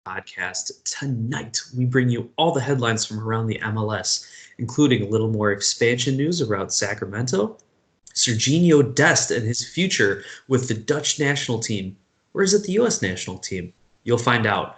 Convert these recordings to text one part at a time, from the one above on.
podcast. Tonight, we bring you all the headlines from around the MLS, including a little more expansion news around Sacramento, Sergino Dest and his future with the Dutch national team, or is it the U.S. national team? You'll find out.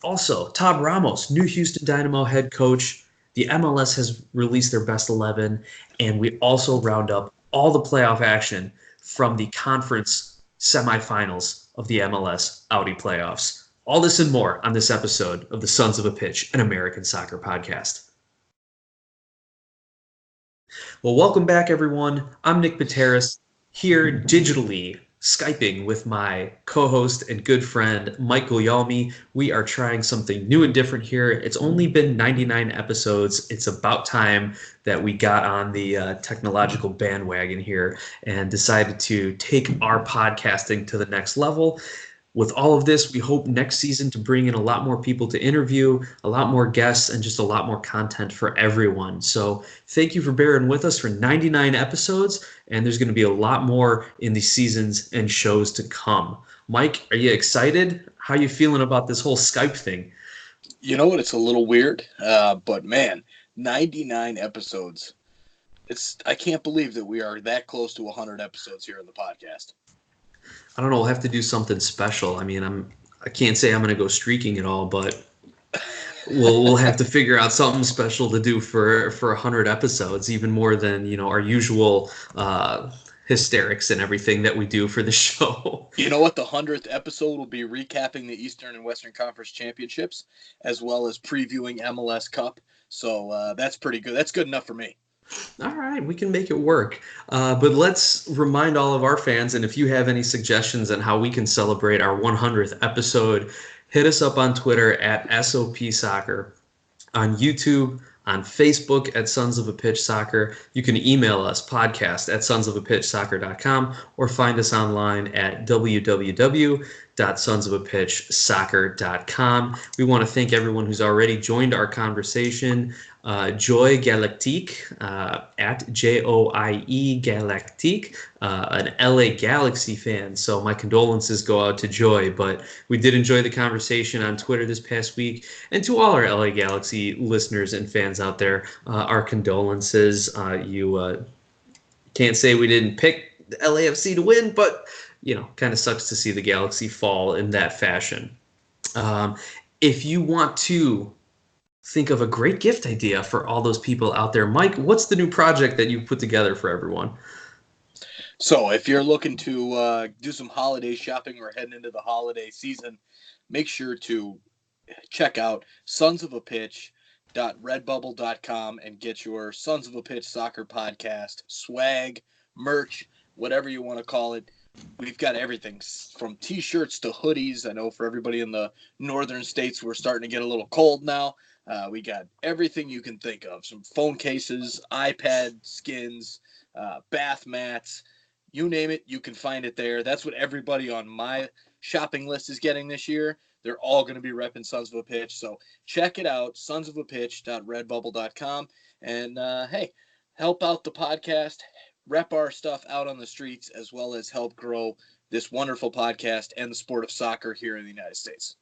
Also, Tab Ramos, new Houston Dynamo head coach. The MLS has released their best 11, and we also round up all the playoff action from the conference semifinals of the MLS Audi playoffs. All this and more on this episode of the Sons of a Pitch, an American soccer podcast. Well, welcome back, everyone. I'm Nick Pateras, here digitally Skyping with my co-host and good friend, Mike Guglielmi. We are trying something new and different here. It's only been 99 episodes. It's about time that we got on the technological bandwagon here and decided to take our podcasting to the next level. With all of this, we hope next season to bring in a lot more people to interview, a lot more guests, and just a lot more content for everyone. So thank you for bearing with us for 99 episodes, and there's going to be a lot more in the seasons and shows to come. Mike, are you excited? How are you feeling about this whole Skype thing? You know what? It's a little weird, but man, 99 episodes. I can't believe that we are that close to 100 episodes here in the podcast. I don't know. We'll have to do something special. I mean, I can't say I'm going to go streaking at all, but we'll have to figure out something special to do for 100 episodes, even more than our usual hysterics and everything that we do for the show. You know what? The 100th episode will be recapping the Eastern and Western Conference Championships, as well as previewing MLS Cup. So that's pretty good. That's good enough for me. All right, we can make it work. But let's remind all of our fans, and if you have any suggestions on how we can celebrate our 100th episode, hit us up on Twitter at SOP Soccer, on YouTube, on Facebook at Sons of a Pitch Soccer. You can email us, podcast at sonsofapitchsoccer.com, or find us online at www.sonsofapitchsoccer.com. We want to thank everyone who's already joined our conversation. Joy Galactique at Joie Galactique, an LA Galaxy fan. So my condolences go out to Joy, but we did enjoy the conversation on Twitter this past week. And to all our LA Galaxy listeners and fans out there, our condolences. You can't say we didn't pick the LAFC to win, but kind of sucks to see the Galaxy fall in that fashion. If you want to think of a great gift idea for all those people out there, Mike, what's the new project that you've put together for everyone? So if you're looking to do some holiday shopping or heading into the holiday season, make sure to check out sonsofapitch.redbubble.com and get your Sons of a Pitch Soccer podcast swag, merch, whatever you want to call it. We've got everything from T-shirts to hoodies. I know for everybody in the northern states, we're starting to get a little cold now. We got everything you can think of. Some phone cases, iPad skins, bath mats, you name it, you can find it there. That's what everybody on my shopping list is getting this year. They're all going to be repping Sons of a Pitch. So check it out, sonsofapitch.redbubble.com. And, hey, help out the podcast, rep our stuff out on the streets, as well as help grow this wonderful podcast and the sport of soccer here in the United States.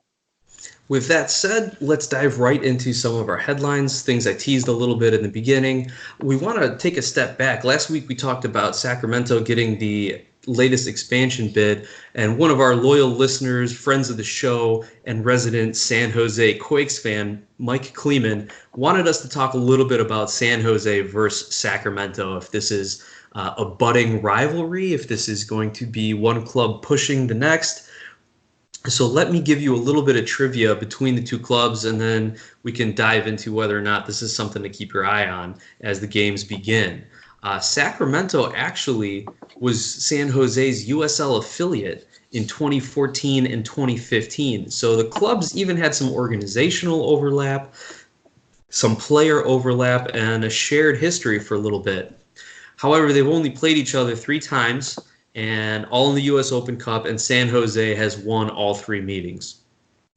With that said, let's dive right into some of our headlines, things I teased a little bit in the beginning. We want to take a step back. Last week we talked about Sacramento getting the latest expansion bid, and one of our loyal listeners, friends of the show, and resident San Jose Quakes fan, Mike Kleeman, wanted us to talk a little bit about San Jose versus Sacramento, if this is a budding rivalry, if this is going to be one club pushing the next. So let me give you a little bit of trivia between the two clubs, and then we can dive into whether or not this is something to keep your eye on as the games begin. Sacramento actually was San Jose's USL affiliate in 2014 and 2015. So the clubs even had some organizational overlap, some player overlap, and a shared history for a little bit. However, they've only played each other 3 times, and all in the U.S. Open Cup, and San Jose has won all 3 meetings.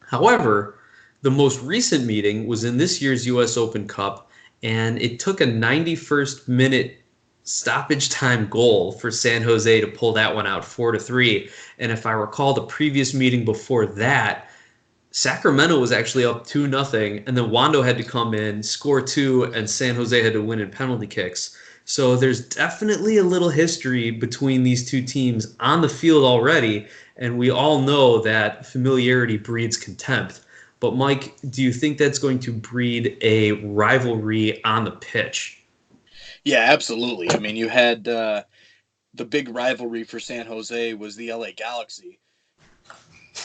However, the most recent meeting was in this year's U.S. Open Cup, and it took a 91st minute stoppage time goal for San Jose to pull that one out 4-3. And if I recall the previous meeting before that, Sacramento was actually up 2-0, and then Wando had to come in, score two, and San Jose had to win in penalty kicks. So there's definitely a little history between these two teams on the field already, and we all know that familiarity breeds contempt. But Mike, do you think that's going to breed a rivalry on the pitch? Yeah, absolutely. I mean, you had the big rivalry for San Jose was the LA Galaxy.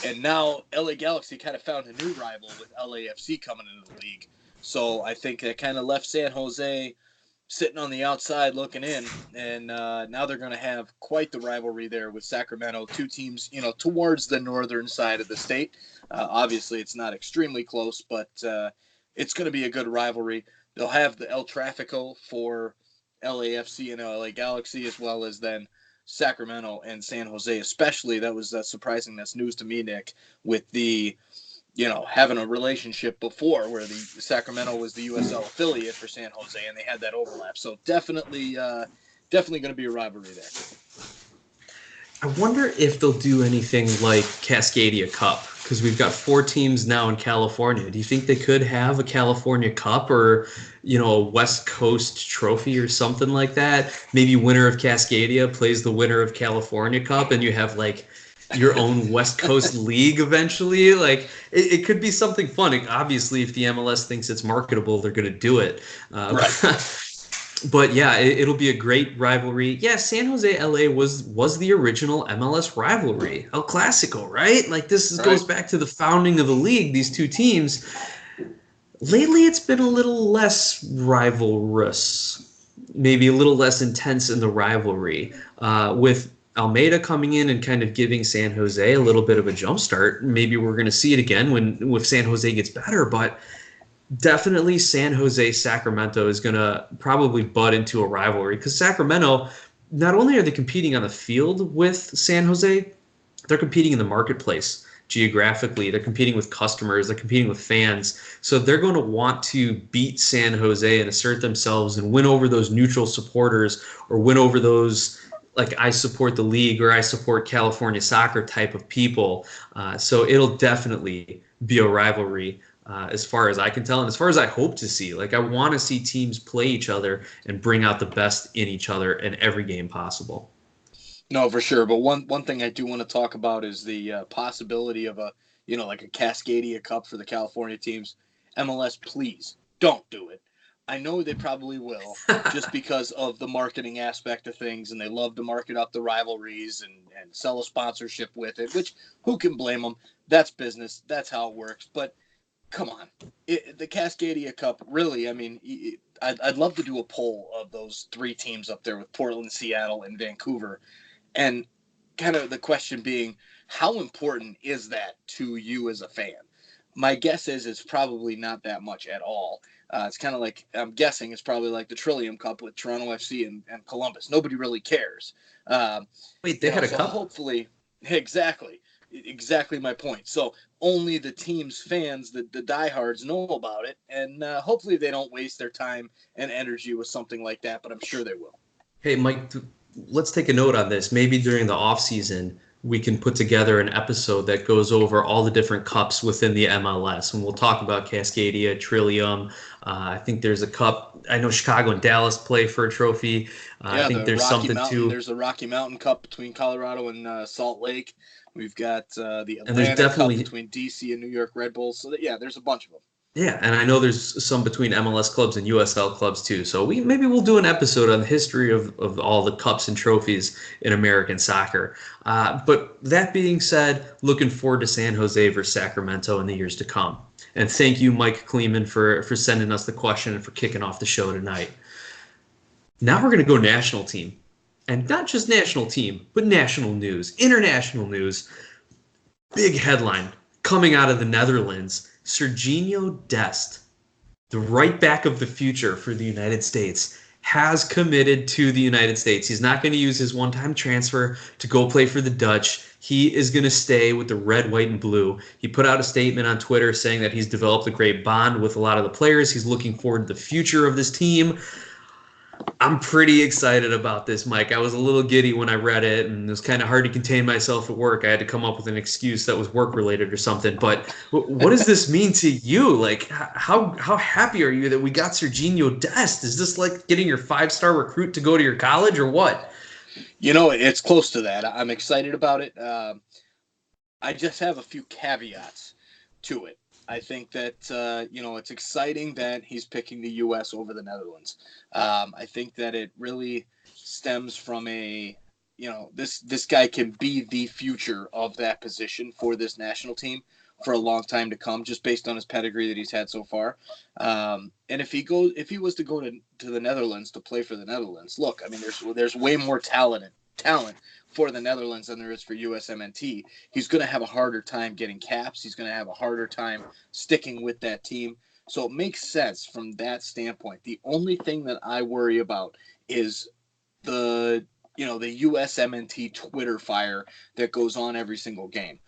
And now LA Galaxy kind of found a new rival with LAFC coming into the league. So I think that kind of left San Jose sitting on the outside looking in. And now they're going to have quite the rivalry there with Sacramento, two teams, towards the northern side of the state. Obviously, it's not extremely close, but it's going to be a good rivalry. They'll have the El Tráfico for LAFC and LA Galaxy, as well as then Sacramento and San Jose, especially. That was surprising. That's news to me, Nick, with the, having a relationship before where the Sacramento was the USL affiliate for San Jose, and they had that overlap. So definitely going to be a rivalry there. I wonder if they'll do anything like Cascadia Cup, because we've got 4 teams now in California. Do you think they could have a California Cup or, a West Coast trophy or something like that? Maybe winner of Cascadia plays the winner of California Cup, and you have like your own West Coast league eventually. Like it could be something fun. Obviously, if the MLS thinks it's marketable, they're going to do it. Right. But yeah, it'll be a great rivalry. Yeah, San Jose LA was the original MLS rivalry, El Clasico, right? Like goes back to the founding of the league. These two teams. Lately, it's been a little less rivalrous, maybe a little less intense in the rivalry. With Almeida coming in and kind of giving San Jose a little bit of a jump start, maybe we're going to see it again if San Jose gets better, but. Definitely San Jose Sacramento is going to probably butt into a rivalry because Sacramento, not only are they competing on the field with San Jose, they're competing in the marketplace geographically. They're competing with customers. They're competing with fans. So they're going to want to beat San Jose and assert themselves and win over those neutral supporters or win over those like I support the league or I support California soccer type of people. So it'll definitely be a rivalry. As far as I can tell, and as far as I hope to see. Like, I want to see teams play each other and bring out the best in each other in every game possible. No, for sure. But one thing I do want to talk about is the possibility of like a Cascadia Cup for the California teams. MLS, please don't do it. I know they probably will, just because of the marketing aspect of things, and they love to market up the rivalries and sell a sponsorship with it, which who can blame them? That's business. That's how it works. But come on, the Cascadia Cup, really, I mean, I'd love to do a poll of those 3 teams up there with Portland, Seattle, and Vancouver. And kind of the question being, how important is that to you as a fan? My guess is it's probably not that much at all. It's kind of like, I'm guessing it's probably like the Trillium Cup with Toronto FC and Columbus. Nobody really cares. Wait, they had a cup? Hopefully, exactly my point. So only the team's fans, the diehards, know about it, and hopefully they don't waste their time and energy with something like that, but I'm sure they will. Hey, Mike, let's take a note on this. Maybe during the off season, we can put together an episode that goes over all the different cups within the MLS, and we'll talk about Cascadia, Trillium. I think there's a cup. I know Chicago and Dallas play for a trophy. I think there's something too. There's the Rocky Mountain Cup between Colorado and Salt Lake. We've got the Atlanta Cup between DC and New York Red Bulls. So there's a bunch of them. Yeah, and I know there's some between MLS clubs and USL clubs too. So we'll do an episode on the history of all the cups and trophies in American soccer. But that being said, looking forward to San Jose versus Sacramento in the years to come. And thank you, Mike Kleeman, for sending us the question and for kicking off the show tonight. Now we're going to go national team. And not just national team, but national news, international news. Big headline coming out of the Netherlands. Sergino Dest, the right back of the future for the United States, has committed to the United States. He's not going to use his one-time transfer to go play for the Dutch. He is going to stay with the red, white, and blue. He put out a statement on Twitter saying that he's developed a great bond with a lot of the players. He's looking forward to the future of this team. I'm pretty excited about this, Mike. I was a little giddy when I read it, and it was kind of hard to contain myself at work. I had to come up with an excuse that was work related or something. But what does this mean to you? Like, how happy are you that we got Sergino Dest? Is this like getting your 5-star recruit to go to your college or what? It's close to that. I'm excited about it. I just have a few caveats to it. I think that it's exciting that he's picking the U.S. over the Netherlands. I think that it really stems from this guy can be the future of that position for this national team for a long time to come, just based on his pedigree that he's had so far. And if he was to go to the Netherlands to play for the Netherlands, look, I mean, there's way more talent for the Netherlands than there is for USMNT. He's going to have a harder time getting caps. He's going to have a harder time sticking with that team. So it makes sense from that standpoint. The only thing that I worry about is the USMNT Twitter fire that goes on every single game.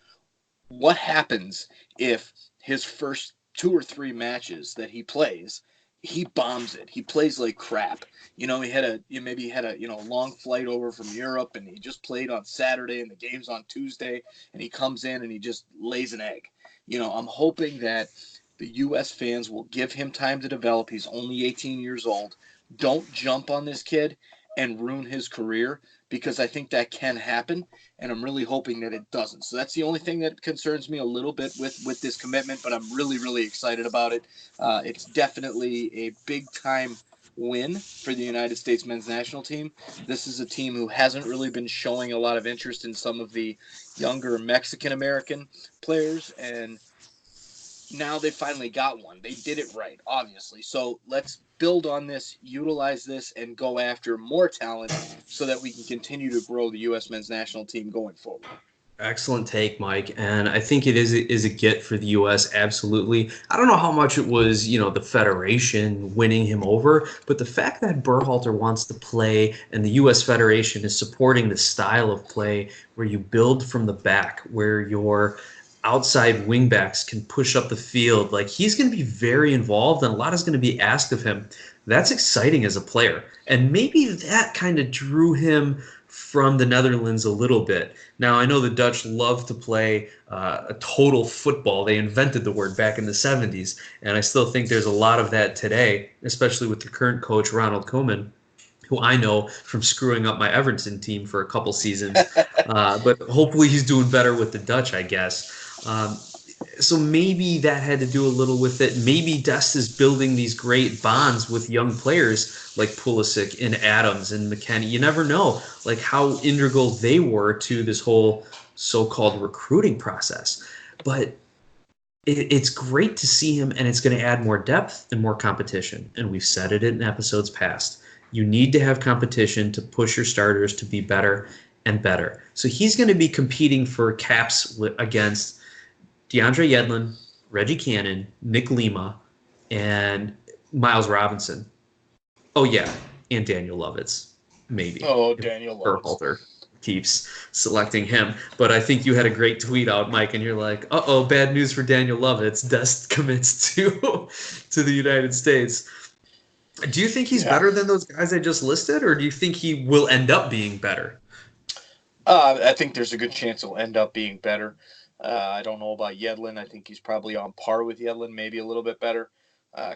What happens if his first 2 or 3 matches that he plays, he bombs it? He plays like crap. He had a long flight over from Europe, and he just played on Saturday, and the game's on Tuesday, and he comes in and he just lays an egg. I'm hoping that the U.S. fans will give him time to develop. He's only 18 years old. Don't jump on this kid and ruin his career, because I think that can happen, and I'm really hoping that it doesn't. So that's the only thing that concerns me a little bit with this commitment, but I'm really, really excited about it. It's definitely a big-time win for the United States men's national team. This is a team who hasn't really been showing a lot of interest in some of the younger Mexican-American players, and now they finally got one. They did it right, obviously. So let's build on this, utilize this, and go after more talent so that we can continue to grow the U.S. men's national team going forward. Excellent take, Mike. And I think it is a get for the U.S. Absolutely. I don't know how much it was, the Federation winning him over, but the fact that Berhalter wants to play and the U.S. Federation is supporting the style of play where you build from the back, where your outside wingbacks can push up the field, like he's going to be very involved and a lot is going to be asked of him. That's exciting as a player. And maybe that kind of drew him from the Netherlands a little bit. Now, I know the Dutch love to play a total football. They invented the word back in the 70s, and I still think there's a lot of that today, especially with the current coach, Ronald Koeman, who I know from screwing up my Everton team for a couple seasons. But hopefully he's doing better with the Dutch, I guess. So maybe that had to do a little with it. Maybe Dest is building these great bonds with young players like Pulisic and Adams and McKennie. You never know, like how integral they were to this whole so-called recruiting process. But it's great to see him, and it's going to add more depth and more competition. And we've said it in episodes past. You need to have competition to push your starters to be better and better. So he's going to be competing for caps against DeAndre Yedlin, Reggie Cannon, Nick Lima, and Miles Robinson. Oh, yeah, and Daniel Lovitz, maybe. Oh, Daniel Lovitz. Berhalter keeps selecting him. But I think you had a great tweet out, Mike, and you're like, uh-oh, bad news for Daniel Lovitz. Dest commits to the United States. Do you think he's better than those guys I just listed, or do you think he will end up being better? I think there's a good chance he'll end up being better. I don't know about Yedlin. I think he's probably on par with Yedlin, maybe a little bit better.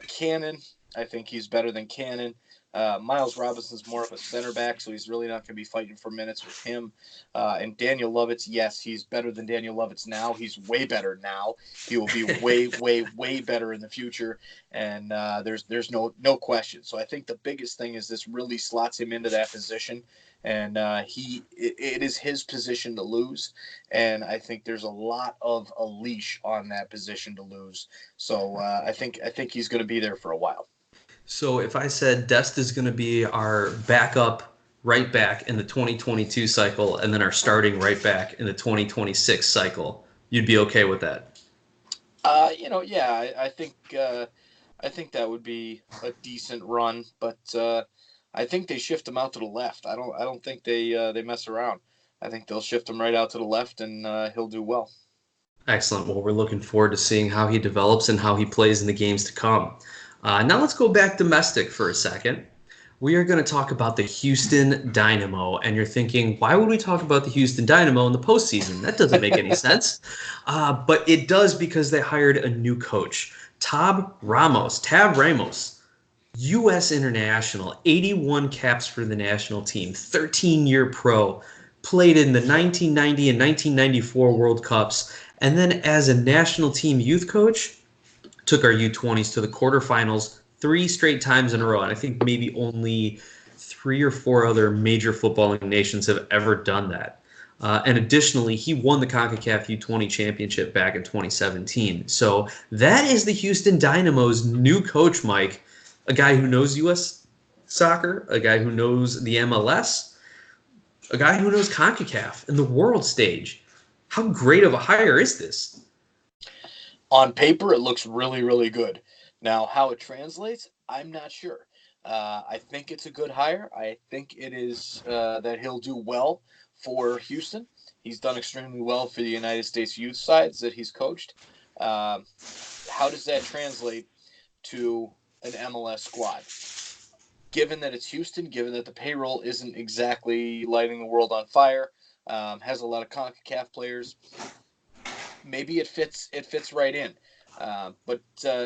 Cannon, I think he's better than Cannon. Miles Robinson's more of a center back, so he's really not going to be fighting for minutes with him. And Daniel Lovitz, yes, he's better than Daniel Lovitz now. He's way better now. He will be way, way, way better in the future, and there's no question. So I think the biggest thing is this really slots him into that position, and it is his position to lose, and I think there's a lot of a leash on that position to lose. So I think he's going to be there for a while. So if I said Dest is going to be our backup right back in the 2022 cycle and then our starting right back in the 2026 cycle, you'd be okay with that? Yeah, I think that would be a decent run, but I think they shift him out to the left. I don't think they mess around. I think they'll shift him right out to the left, and he'll do well. Excellent. Well, we're looking forward to seeing how he develops and how he plays in the games to come. Now let's go back domestic for a second. We are going to talk about the Houston Dynamo. And you're thinking, why would we talk about the Houston Dynamo in the postseason? That doesn't make any sense. But it does because they hired a new coach, Tab Ramos. U.S. international, 81 caps for the national team, 13-year pro, played in the 1990 and 1994 World Cups, and then as a national team youth coach, took our U20s to the quarterfinals 3 straight times in a row. And I think maybe only 3 or 4 other major footballing nations have ever done that. And additionally, he won the CONCACAF U20 championship back in 2017. So that is the Houston Dynamo's new coach, Mike, a guy who knows U.S. soccer, a guy who knows the MLS, a guy who knows CONCACAF and the world stage. How great of a hire is this? On paper, it looks really, really good. Now, how it translates, I'm not sure. I think it's a good hire. I think it is that he'll do well for Houston. He's done extremely well for the United States youth sides that he's coached. Uh, how does that translate to an MLS squad? Given that it's Houston, given that the payroll isn't exactly lighting the world on fire, has a lot of CONCACAF players, maybe it fits right in. But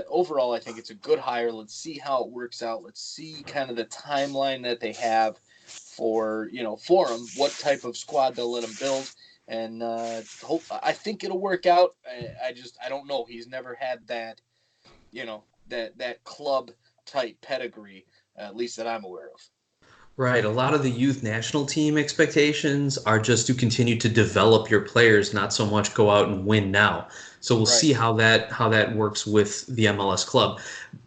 overall, I think it's a good hire. Let's see how it works out. Let's see kind of the timeline that they have for them, what type of squad they'll let them build, and I think it'll work out. I don't know. He's never had that that club type pedigree, at least that I'm aware of. Right. A lot of the youth national team expectations are just to continue to develop your players, not so much go out and win now. So we'll Right. see how that works with the MLS club.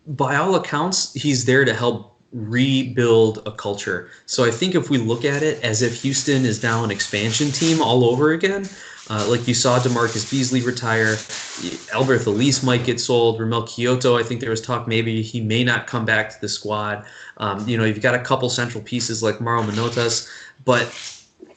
By all accounts, he's there to help rebuild a culture. So I think if we look at it as if Houston is now an expansion team all over again, like you saw DeMarcus Beasley retire, Albert Elise might get sold, Ramel Kyoto, I think there was talk maybe he may not come back to the squad. You've got a couple central pieces like Mauro Manotas, but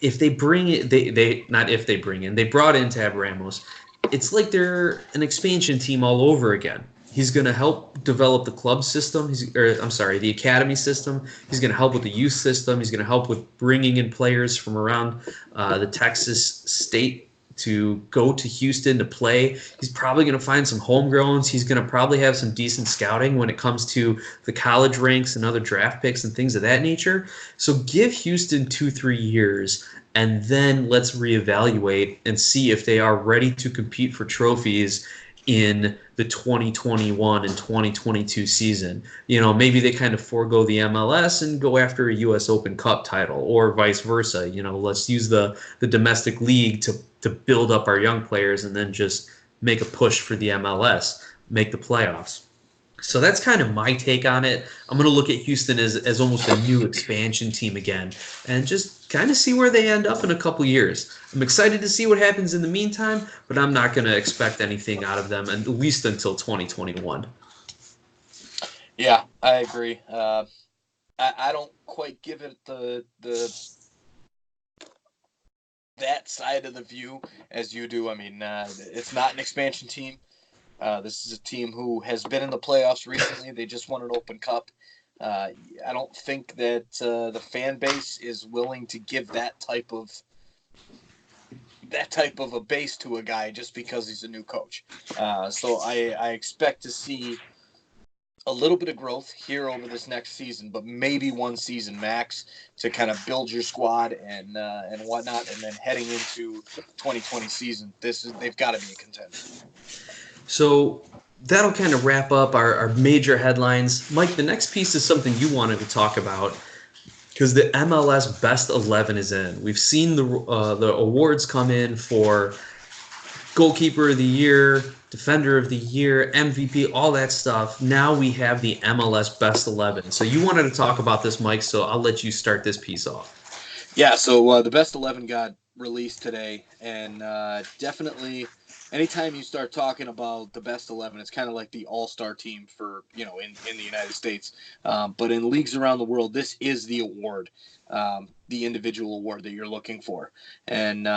if they bring it, they not if they bring in, they brought in Tab Ramos. It's like they're an expansion team all over again. He's going to help develop the club system. The academy system. He's going to help with the youth system. He's going to help with bringing in players from around the Texas state to go to Houston to play. He's probably going to find some homegrowns. He's going to probably have some decent scouting when it comes to the college ranks and other draft picks and things of that nature. So give Houston 2-3 years, and then let's reevaluate and see if they are ready to compete for trophies in the 2021 and 2022 season. Maybe they kind of forego the MLS and go after a US Open Cup title, or vice versa. Let's use the domestic league to build up our young players and then just make a push for the MLS, make the playoffs. So that's kind of my take on it. I'm going to look at Houston as almost a new expansion team again and just kind of see where they end up in a couple years. I'm excited to see what happens in the meantime, but I'm not going to expect anything out of them, at least until 2021. Yeah, I agree. I don't quite give it the that side of the view as you do. I mean, it's not an expansion team. This is a team who has been in the playoffs recently. They just won an Open Cup. I don't think that the fan base is willing to give that type of a base to a guy just because he's a new coach. So I expect to see a little bit of growth here over this next season, but maybe one season max to kind of build your squad and whatnot, and then heading into 2020 season, they've got to be a contender. So that'll kind of wrap up our major headlines. Mike, the next piece is something you wanted to talk about because the MLS Best 11 is in. We've seen the awards come in for Goalkeeper of the Year, Defender of the Year, MVP, all that stuff. Now we have the MLS Best 11. So you wanted to talk about this, Mike, so I'll let you start this piece off. Yeah, so the Best 11 got released today, and definitely anytime you start talking about the Best 11, it's kind of like the all-star team for, in the United States. But in leagues around the world, this is the award, the individual award that you're looking for. And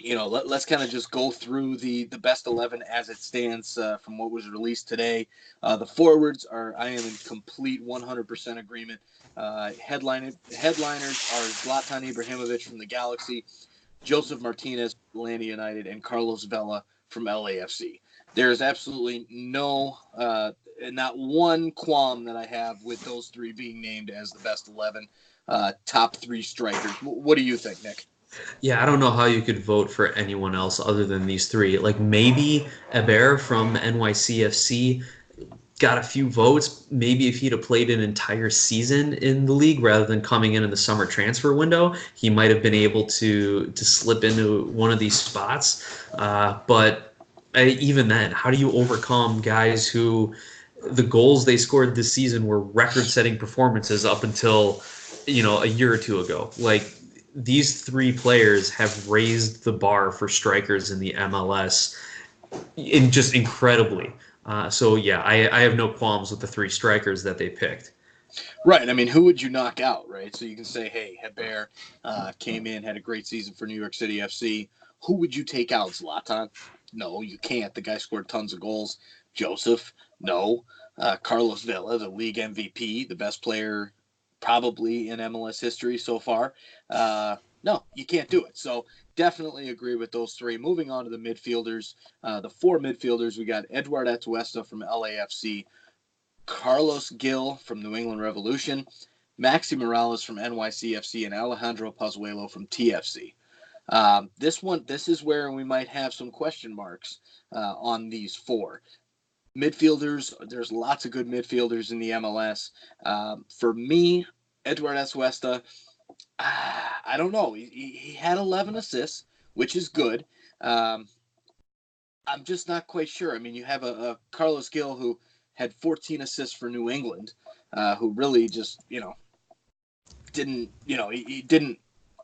let's kind of just go through the best 11 as it stands from what was released today. The forwards I am in complete 100% agreement. Headliners are Zlatan Ibrahimovic from the Galaxy, Joseph Martinez from Atlanta United, and Carlos Vela from LAFC. There is absolutely not one qualm that I have with those three being named as the best 11 top three strikers. What do you think, Nick? Yeah, I don't know how you could vote for anyone else other than these three. Like maybe Hebert from NYCFC got a few votes. Maybe if he'd have played an entire season in the league rather than coming in the summer transfer window, he might have been able to slip into one of these spots. But even then, how do you overcome guys who the goals they scored this season were record-setting performances up until a year or two ago? Like these three players have raised the bar for strikers in the MLS just incredibly. So yeah, I have no qualms with the three strikers that they picked. Right. I mean, who would you knock out, right? So you can say, hey, Hebert came in, had a great season for New York City FC. Who would you take out, Zlatan? No, you can't. The guy scored tons of goals. Joseph? No. Carlos Vela, the league MVP, the best player probably in MLS history so far. No, you can't do it. So definitely agree with those three. Moving on to the midfielders, the four midfielders, we got Edward Atuesta from LAFC, Carlos Gil from New England Revolution, Maxi Morales from NYCFC, and Alejandro Pozuelo from TFC. This is where we might have some question marks on these four. Midfielders, there's lots of good midfielders in the MLS. For me, Edward Atuesta, I don't know. He had 11 assists, which is good. I'm just not quite sure. I mean, you have a Carlos Gil who had 14 assists for New England, who really just, didn't, he didn't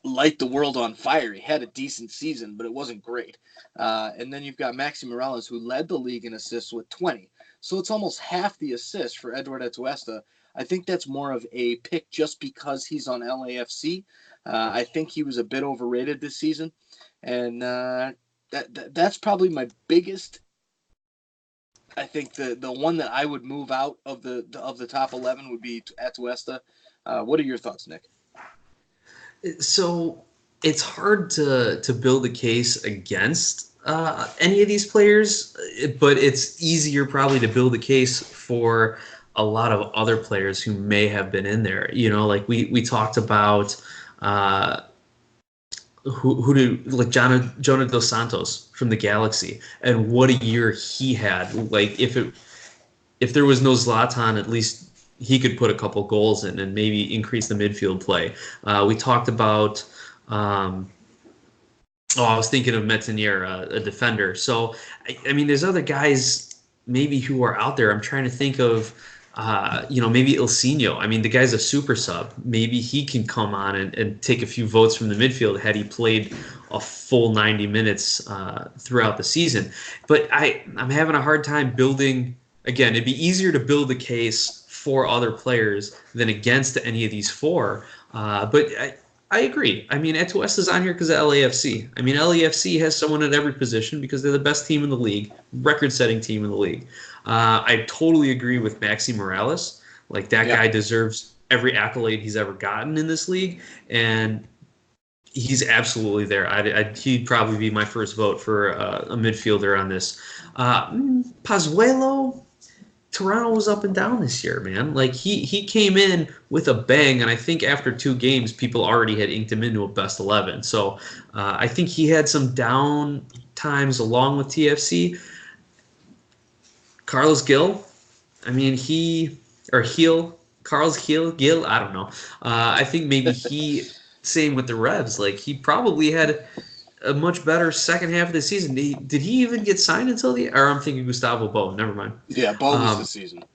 light the world on fire. He had a decent season, but it wasn't great. And then you've got Maxi Morales, who led the league in assists with 20. So it's almost half the assists for Edward Atuesta. I think that's more of a pick just because he's on LAFC. I think he was a bit overrated this season. And that's probably my biggest. I think the one that I would move out of the top 11 would be Atuesta. What are your thoughts, Nick? So it's hard to build a case against any of these players, but it's easier probably to build a case for a lot of other players who may have been in there. Like we talked about who did like Jonah Dos Santos from the Galaxy, and what a year he had. Like if there was no Zlatan, at least he could put a couple goals in and maybe increase the midfield play. We talked about. I was thinking of Metanier, a defender. So, I mean, there's other guys maybe who are out there. I'm trying to think of, maybe Ilsinho. I mean, the guy's a super sub. Maybe he can come on and take a few votes from the midfield had he played a full 90 minutes throughout the season. But I'm having a hard time building. Again, it'd be easier to build a case for other players than against any of these four. But I agree. I mean, Atuesta's on here because of LAFC. I mean, LAFC has someone at every position because they're the best team in the league, record-setting team in the league. I totally agree with Maxi Morales. Like, that guy deserves every accolade he's ever gotten in this league, and he's absolutely there. He'd probably be my first vote for a midfielder on this. Pozuelo, Toronto was up and down this year, man. Like he came in with a bang, and I think after 2 games, people already had inked him into a best 11. So I think he had some down times along with TFC. Carlos Gil, I mean Carlos Gil, I don't know. I think maybe same with the Revs. Like he probably had a much better second half of the season. Did he even get signed until or I'm thinking Gustavo Bo. Never mind. Yeah, Bo was the season.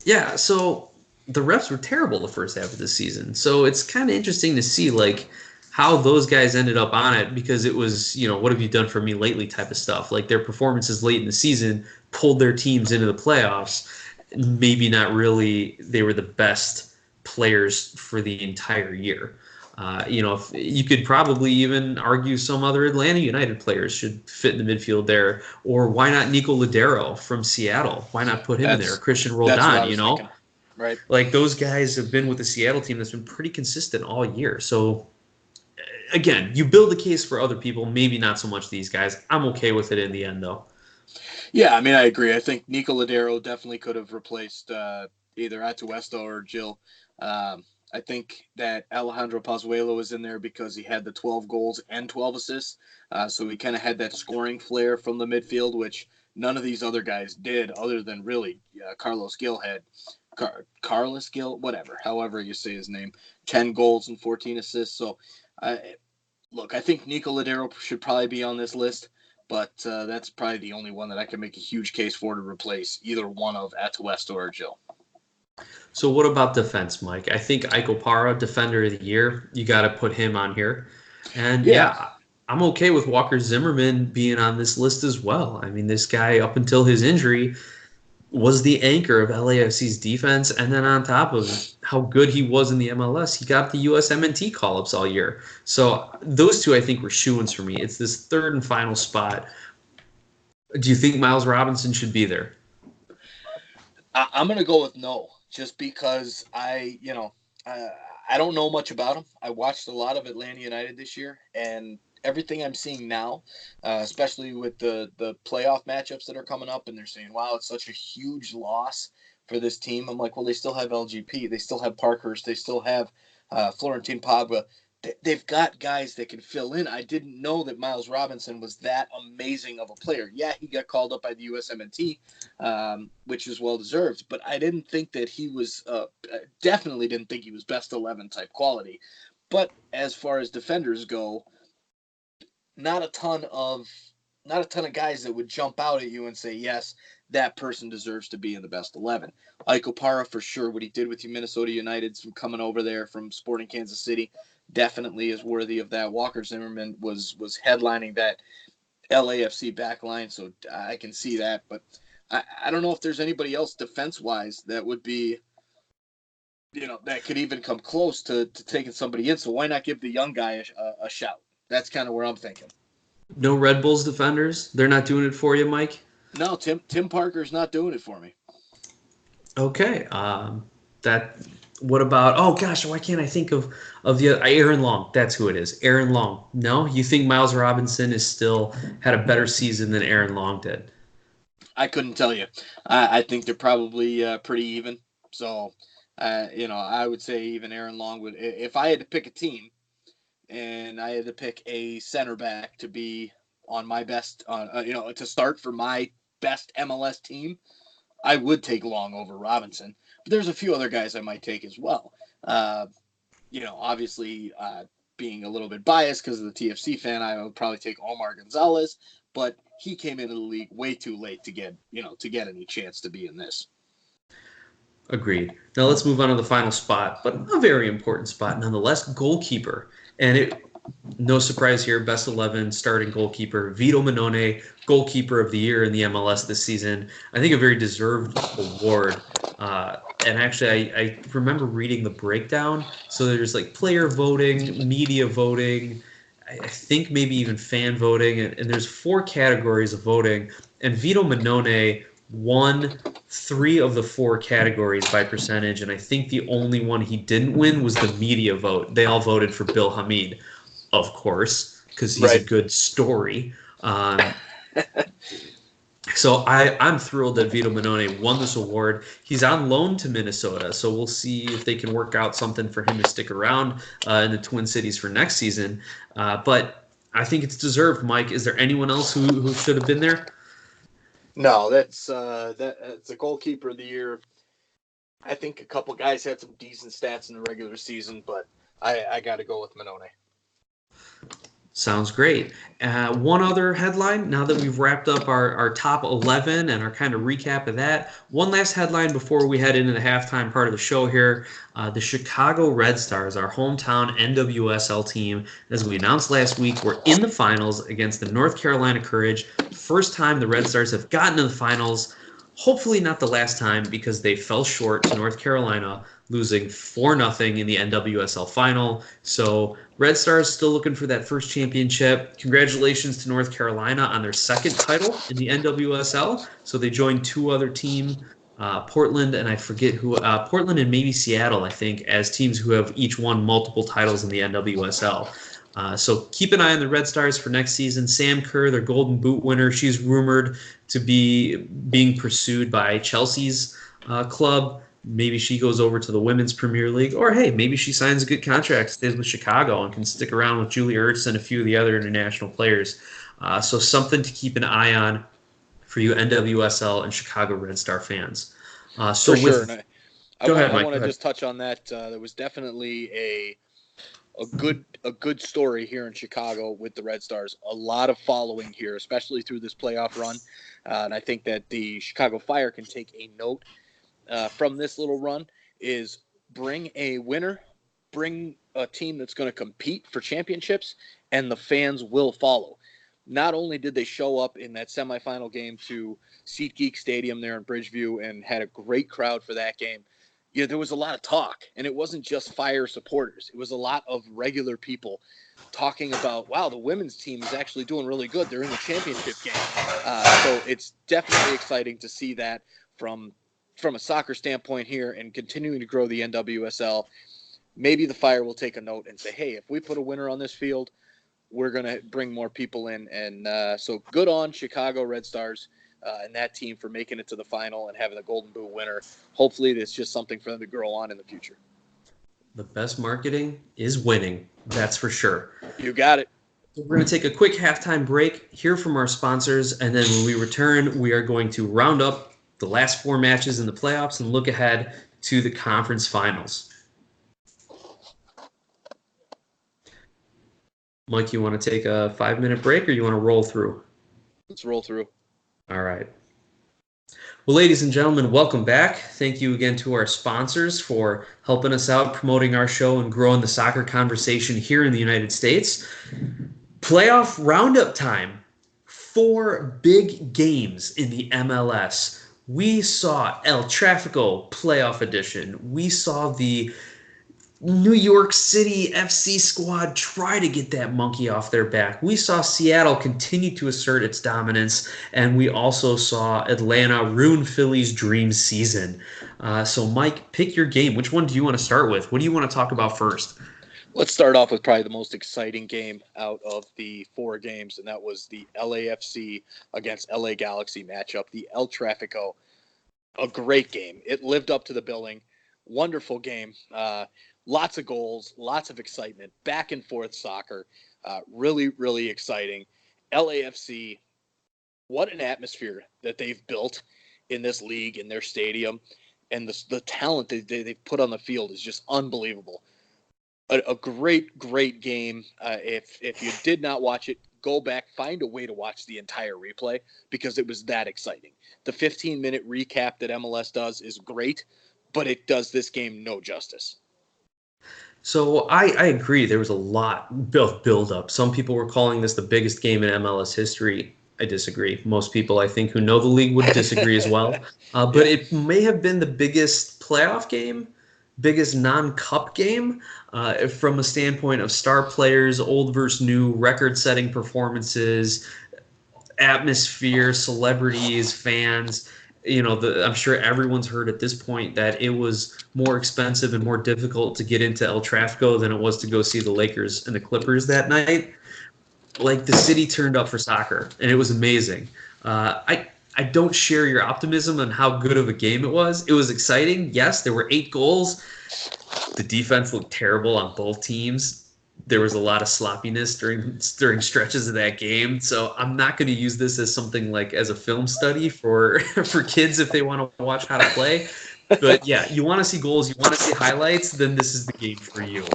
Yeah, so the refs were terrible the first half of the season. So it's kind of interesting to see like how those guys ended up on it because it was, what have you done for me lately type of stuff. Like their performances late in the season pulled their teams into the playoffs. Maybe not really they were the best players for the entire year. If, you could probably even argue some other Atlanta United players should fit in the midfield there. Or why not Nico Ladero from Seattle? Why not put him in there? Christian That's what I Roldan, was thinking. Right. Like those guys have been with the Seattle team that's been pretty consistent all year. So again, you build the case for other people, maybe not so much these guys. I'm okay with it in the end, though. Yeah, I mean, I agree. I think Nico Ladero definitely could have replaced either Atuesto or Jill. I think that Alejandro Pozuelo was in there because he had the 12 goals and 12 assists. So he kind of had that scoring flair from the midfield, which none of these other guys did, other than really Carlos Gil had. Carlos Gil, whatever, however you say his name, 10 goals and 14 assists. So, look, I think Nico Ladero should probably be on this list, but that's probably the only one that I can make a huge case for to replace either one of Atuesto or Jill. So what about defense, Mike? I think Ike Opara, Defender of the Year, you got to put him on here. And yeah, I'm okay with Walker Zimmerman being on this list as well. I mean, this guy, up until his injury, was the anchor of LAFC's defense. And then on top of how good he was in the MLS, he got the USMNT call-ups all year. So those two, I think, were shoo-ins for me. It's this third and final spot. Do you think Miles Robinson should be there? I'm going to go with no, just because I don't know much about him. I watched a lot of Atlanta United this year, and everything I'm seeing now, especially with the playoff matchups that are coming up, and they're saying, wow, it's such a huge loss for this team. I'm like, well, they still have LGP. They still have Parkhurst. They still have Florentine Pogba. They've got guys that can fill in. I didn't know that Miles Robinson was that amazing of a player. Yeah, he got called up by the USMNT, which is well-deserved, but I didn't think that he was definitely didn't think he was best 11 type quality. But as far as defenders go, not a ton of guys that would jump out at you and say, yes, that person deserves to be in the best 11. Ike Opara, for sure, what he did with Minnesota United from coming over there from Sporting Kansas City, definitely is worthy of that. Walker Zimmerman was headlining that LAFC back line, so I can see that. But I don't know if there's anybody else defense-wise that would be, that could even come close to taking somebody in. So why not give the young guy a shout? That's kind of where I'm thinking. No Red Bulls defenders? They're not doing it for you, Mike? No, Tim Parker's not doing it for me. Okay. What about? Oh gosh, why can't I think of the Aaron Long? That's who it is. Aaron Long. No, you think Miles Robinson is still had a better season than Aaron Long did? I couldn't tell you. I think they're probably pretty even. So, I would say even Aaron Long would. If I had to pick a team, and I had to pick a center back to be on my best, to start for my best MLS team, I would take Long over Robinson. But there's a few other guys I might take as well. Obviously, being a little bit biased because of the TFC fan, I would probably take Omar Gonzalez, but he came into the league way too late to get any chance to be in this. Agreed. Now let's move on to the final spot, but a very important spot nonetheless, goalkeeper. And no surprise here, best 11 starting goalkeeper, Vito Mannone, goalkeeper of the year in the MLS this season. I think a very deserved award. And actually, I remember reading the breakdown. So there's like player voting, media voting, I think maybe even fan voting. And there's 4 categories of voting. And Vito Mannone won 3 of the 4 categories by percentage, and I think the only one he didn't win was the media vote. They all voted for Bill Hamid, of course, because he's a good story. So I'm thrilled that Vito Mannone won this award. He's on loan to Minnesota, so we'll see if they can work out something for him to stick around in the Twin Cities for next season. But I think it's deserved, Mike. Is there anyone else who should have been there? No, that's a goalkeeper of the year. I think a couple guys had some decent stats in the regular season, but I got to go with Mannone. Sounds great. One other headline, now that we've wrapped up our top 11 and our kind of recap of that, one last headline before we head into the halftime part of the show here. The Chicago Red Stars, our hometown NWSL team, as we announced last week, were in the finals against the North Carolina Courage. First time the Red Stars have gotten to the finals. Hopefully not the last time, because they fell short to North Carolina losing 4-0 in the NWSL final. So Red Stars still looking for that first championship. Congratulations to North Carolina on their second title in the NWSL. So they joined two other teams, Portland and I forget who, Portland and maybe Seattle, I think, as teams who have each won multiple titles in the NWSL. So keep an eye on the Red Stars for next season. Sam Kerr, their Golden Boot winner, she's rumored to be being pursued by Chelsea's club. Maybe she goes over to the Women's Premier League, or hey, maybe she signs a good contract, stays with Chicago, and can stick around with Julie Ertz and a few of the other international players. So something to keep an eye on for you NWSL and Chicago Red Star fans. For sure. And go ahead, Mike. I want to just touch on that. There was definitely a good story here in Chicago with the Red Stars. A lot of following here, especially through this playoff run. And I think that the Chicago Fire can take a note from this little run, is bring a winner, bring a team that's going to compete for championships, and the fans will follow. Not only did they show up in that semifinal game to SeatGeek Stadium there in Bridgeview and had a great crowd for that game, there was a lot of talk, and it wasn't just Fire supporters. It was a lot of regular people talking about, wow, the women's team is actually doing really good. They're in the championship game. So it's definitely exciting to see that from a soccer standpoint here and continuing to grow the NWSL. Maybe the Fire will take a note and say, hey, if we put a winner on this field, we're going to bring more people in. And so good on Chicago Red Stars and that team for making it to the final and having the Golden Boot winner. Hopefully it's just something for them to grow on in the future. The best marketing is winning. That's for sure. You got it. So we're going to take a quick halftime break, hear from our sponsors, and then when we return, we are going to round up the last 4 matches in the playoffs and look ahead to the conference finals. Mike, you want to take a 5-minute break or you want to roll through? Let's roll through. All right. Well, ladies and gentlemen, welcome back. Thank you again to our sponsors for helping us out, promoting our show, and growing the soccer conversation here in the United States. Playoff roundup time. 4 big games in the MLS. We saw El Tráfico playoff edition. We saw the New York City FC squad try to get that monkey off their back. We saw Seattle continue to assert its dominance, and we also saw Atlanta ruin Philly's dream season. So, Mike, pick your game. Which one do you want to start with? What do you want to talk about first? Let's start off with probably the most exciting game out of the 4 games, and that was the LAFC against LA Galaxy matchup, the El Tráfico. A great game. It lived up to the billing. Wonderful game. Lots of goals, lots of excitement, back and forth soccer. Really, really exciting. LAFC, what an atmosphere that they've built in this league, in their stadium. And the talent that they've put on the field is just unbelievable. A great, great game. If you did not watch it, go back, find a way to watch the entire replay because it was that exciting. The 15-minute recap that MLS does is great, but it does this game no justice. So I agree. There was a lot of build-up. Some people were calling this the biggest game in MLS history. I disagree. Most people, I think, who know the league would disagree as well. But it may have been the biggest playoff game, biggest non-cup game from a standpoint of star players, old versus new, record-setting performances, atmosphere, celebrities, fans. I'm sure everyone's heard at this point that it was more expensive and more difficult to get into El Tráfico than it was to go see the Lakers and the Clippers that night. Like, the city turned up for soccer, and it was amazing. I don't share your optimism on how good of a game it was. It was exciting. Yes, there were 8 goals. The defense looked terrible on both teams. There was a lot of sloppiness during stretches of that game. So I'm not going to use this as something like as a film study for kids if they want to watch how to play. But yeah, you want to see goals, you want to see highlights, then this is the game for you.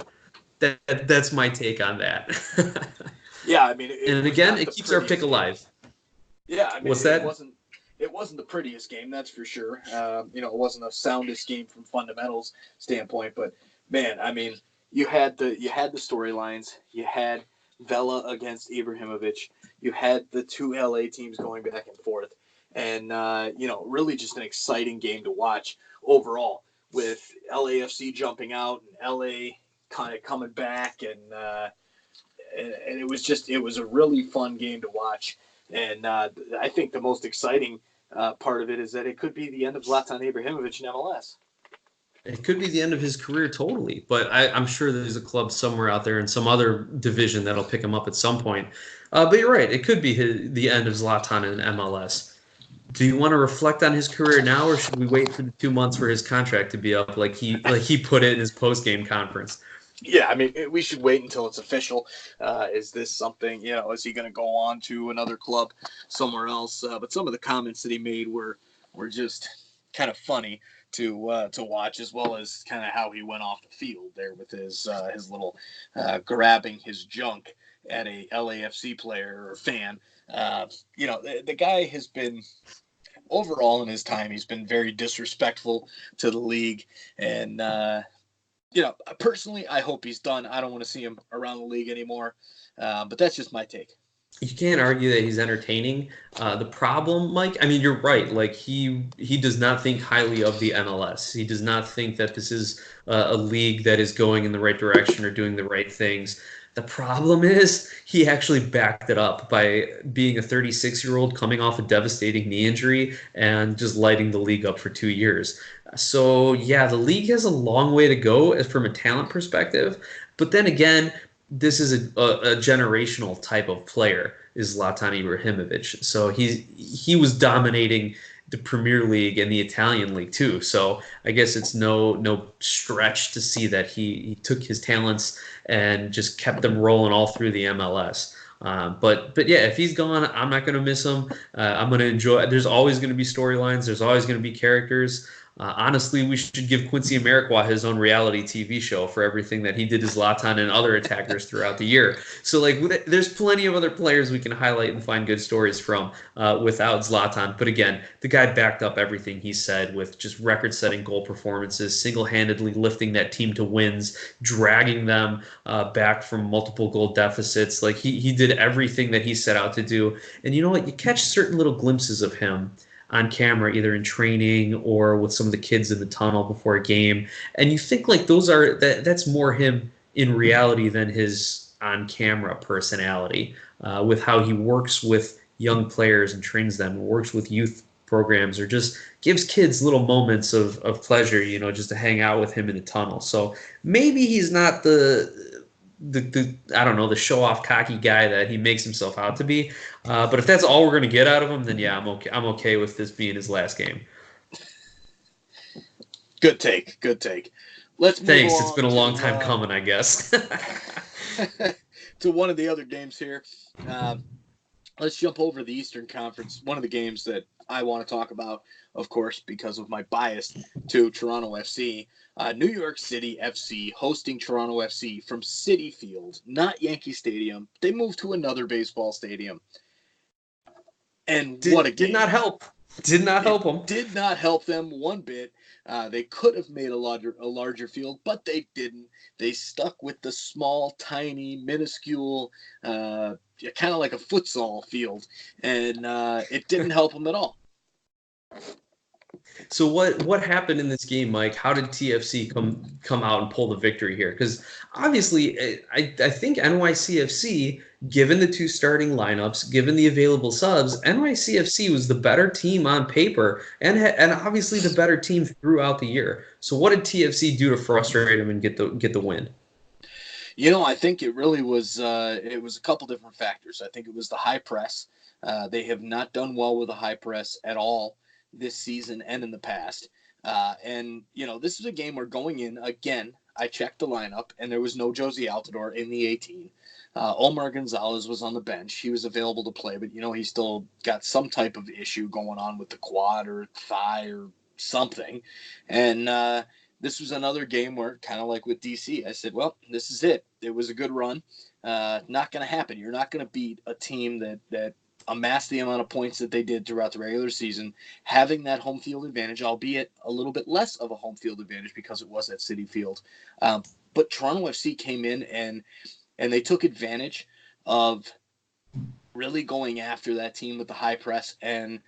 That's my take on that. Yeah, I mean, it keeps our pick alive. Yeah, I mean, what's that? It wasn't the prettiest game, that's for sure. It wasn't the soundest game from fundamentals standpoint, but man, I mean, you had the storylines. You had Vela against Ibrahimovic. You had the 2 LA teams going back and forth, and really just an exciting game to watch overall. with LAFC jumping out and LA kind of coming back, and it was a really fun game to watch. And I think the most exciting part of it is that it could be the end of Zlatan Ibrahimovic in MLS. It could be the end of his career totally, but I'm sure there's a club somewhere out there in some other division that'll pick him up at some point. But you're right, it could be the end of Zlatan in MLS. Do you want to reflect on his career now, or should we wait for the 2 months for his contract to be up, like he put it in his post game conference? Yeah, I mean, we should wait until it's official. Is this something, is he going to go on to another club somewhere else? But some of the comments that he made were just kind of funny to watch, as well as kind of how he went off the field there with his little grabbing his junk at a LAFC player or fan. The guy has been, overall in his time, he's been very disrespectful to the league. And, personally, I hope he's done. I don't want to see him around the league anymore. But that's just my take. You can't argue that he's entertaining. The problem, Mike, I mean, you're right. Like he does not think highly of the MLS. He does not think that this is a league that is going in the right direction or doing the right things. The problem is he actually backed it up by being a 36-year-old coming off a devastating knee injury and just lighting the league up for 2 years. So, yeah, the league has a long way to go from a talent perspective. But then again, this is a generational type of player, is Zlatan Ibrahimovic. So he was dominating the Premier League and the Italian League too. So I guess it's no stretch to see that he took his talents and just kept them rolling all through the MLS. But yeah, if he's gone, I'm not going to miss him. I'm going to enjoy. There's always going to be storylines. There's always going to be characters. Honestly, we should give Quincy Amarikwa his own reality TV show for everything that he did to Zlatan and other attackers throughout the year. So, there's plenty of other players we can highlight and find good stories from without Zlatan. But again, the guy backed up everything he said with just record-setting goal performances, single-handedly lifting that team to wins, dragging them back from multiple goal deficits. Like, he did everything that he set out to do. And you know what? You catch certain little glimpses of him on camera, either in training or with some of the kids in the tunnel before a game, and you think like that's more him in reality than his on-camera personality, with how he works with young players and trains them, works with youth programs, or just gives kids little moments of pleasure, just to hang out with him in the tunnel. So maybe he's not the I don't know, the show-off cocky guy that he makes himself out to be. But if that's all we're going to get out of him, then yeah, I'm okay. I'm okay with this being his last game. Good take. Let's move Thanks. on. It's been a long time coming, I guess. To one of the other games here. Let's jump over the Eastern Conference. One of the games that I want to talk about, of course, because of my bias to Toronto FC. New York City FC hosting Toronto FC from Citi Field, not Yankee Stadium. They moved to another baseball stadium. And what a game. Did not help. Did not help them. Did not help them one bit. They could have made a larger field, but they didn't. They stuck with the small, tiny, minuscule, kind of like a futsal field, and it didn't help them at all. So what happened in this game, Mike? How did TFC come out and pull the victory here? Because obviously, I think NYCFC, given the two starting lineups, given the available subs, NYCFC was the better team on paper and obviously the better team throughout the year. So what did TFC do to frustrate them and get the win? I think it really was a couple different factors. I think it was the high press. They have not done well with the high press at all this season and in the past. And this is a game where going in, again, I checked the lineup, and there was no Josie Altidore in the 18. Omar Gonzalez was on the bench. He was available to play, but, he still got some type of issue going on with the quad or thigh or something. And this was another game where, kind of like with DC, I said, well, this is it. It was a good run. Not going to happen. You're not going to beat a team that amassed the amount of points that they did throughout the regular season, having that home field advantage, albeit a little bit less of a home field advantage because it was at Citi Field. But Toronto FC came in and they took advantage of really going after that team with the high press and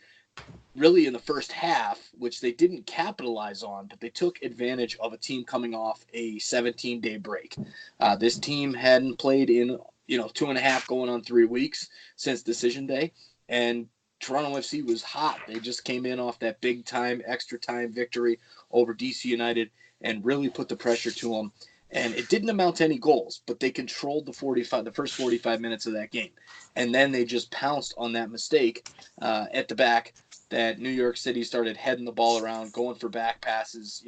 really in the first half, which they didn't capitalize on, but they took advantage of a team coming off a 17-day break. This team hadn't played in 2.5 going on 3 weeks since decision day, and Toronto FC was hot. They just came in off that big time, extra time victory over DC United and really put the pressure to them. And it didn't amount to any goals, but they controlled the first 45 minutes of that game. And then they just pounced on that mistake at the back that New York City started heading the ball around, going for back passes,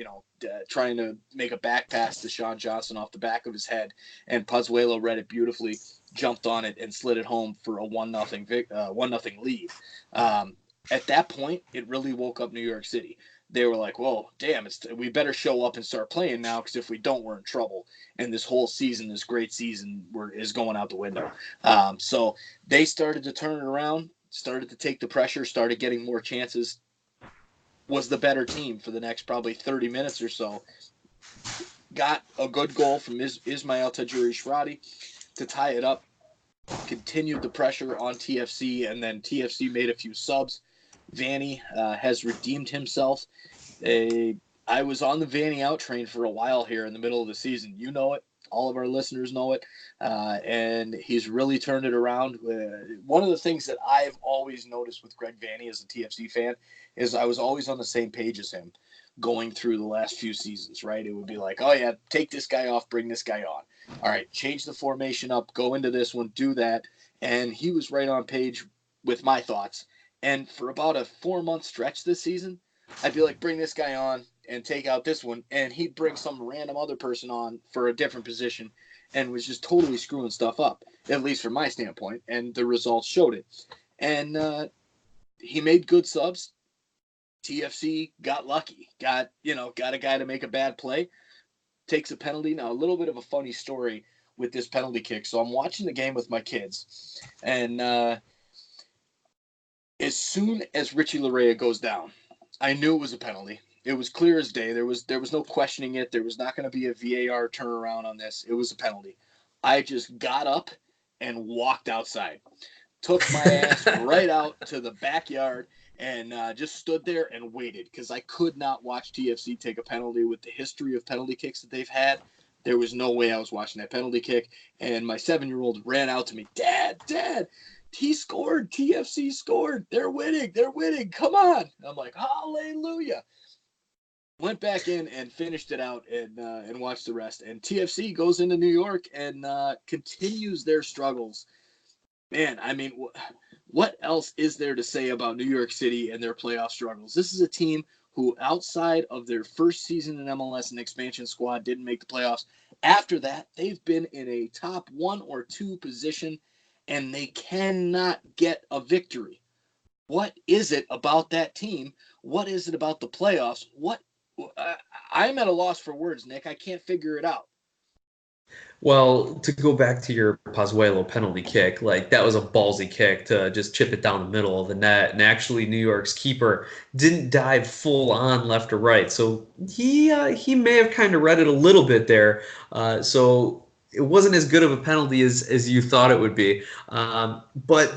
trying to make a back pass to Sean Johnson off the back of his head. And Pozuelo read it beautifully, jumped on it, and slid it home for a 1-0 lead. At that point, it really woke up New York City. They were like, whoa, damn, we better show up and start playing now, because if we don't, we're in trouble. And this whole season, this great season, is going out the window. So they started to turn it around, started to take the pressure, started getting more chances, was the better team for the next probably 30 minutes or so. Got a good goal from Ismail Tajuri-Shradi to tie it up, continued the pressure on TFC, and then TFC made a few subs. Vanny has redeemed himself. I was on the Vanny out train for a while here in the middle of the season. You know it. All of our listeners know it. And he's really turned it around. One of the things that I've always noticed with Greg Vanny as a TFC fan is I was always on the same page as him going through the last few seasons, right? It would be like, oh, yeah, take this guy off, bring this guy on. All right, change the formation up, go into this one, do that. And he was right on page with my thoughts. And for about a 4-month stretch this season, I'd be like, bring this guy on and take out this one. And he'd bring some random other person on for a different position and was just totally screwing stuff up, at least from my standpoint. And the results showed it. And he made good subs. TFC got lucky, got a guy to make a bad play, takes a penalty. Now, a little bit of a funny story with this penalty kick. So I'm watching the game with my kids, and as soon as Richie Larea goes down, I knew it was a penalty. It was clear as day. There was no questioning it. There was not going to be a VAR turnaround on this. It was a penalty. I just got up and walked outside, took my ass right out to the backyard, and just stood there and waited, because I could not watch TFC take a penalty with the history of penalty kicks that they've had. There was no way I was watching that penalty kick. And my 7-year-old ran out to me, Dad, he scored. TFC scored. They're winning. Come on. I'm like, hallelujah. Went back in and finished it out and watched the rest. And TFC goes into New York and continues their struggles. Man, I mean, what else is there to say about New York City and their playoff struggles? This is a team who, outside of their first season in MLS and expansion squad, didn't make the playoffs. After that, they've been in a top 1 or 2 position, and they cannot get a victory. What is it about that team? What is it about the playoffs? I'm at a loss for words, Nick. I can't figure it out. Well, to go back to your Pozuelo penalty kick, like that was a ballsy kick to just chip it down the middle of the net. And actually, New York's keeper didn't dive full on left or right, so he may have kind of read it a little bit there. So it wasn't as good of a penalty as you thought it would be. But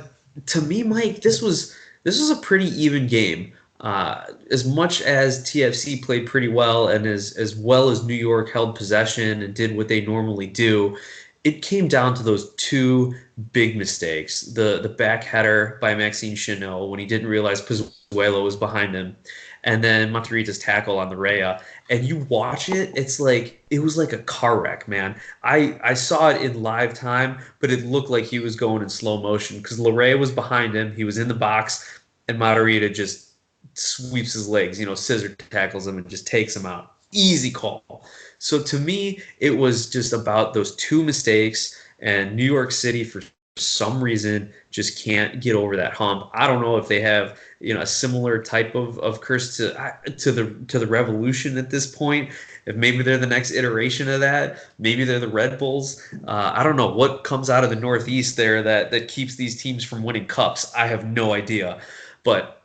to me, Mike, this was a pretty even game. As much as TFC played pretty well, and as well as New York held possession and did what they normally do, it came down to those 2 big mistakes. The back header by Maxime Chanot when he didn't realize Pozuelo was behind him, and then Matarrita's tackle on the Rea. And you watch it, it was like a car wreck, man. I saw it in live time, but it looked like he was going in slow motion because Larea was behind him. He was in the box, and Matarrita just sweeps his legs, scissor tackles him and just takes him out. Easy call. So to me, it was just about those 2 mistakes, and New York City, for some reason, just can't get over that hump. I don't know if they have a similar type of curse to the Revolution at this point. If maybe they're the next iteration of that, maybe they're the Red Bulls. I don't know what comes out of the Northeast there that keeps these teams from winning cups. I have no idea, but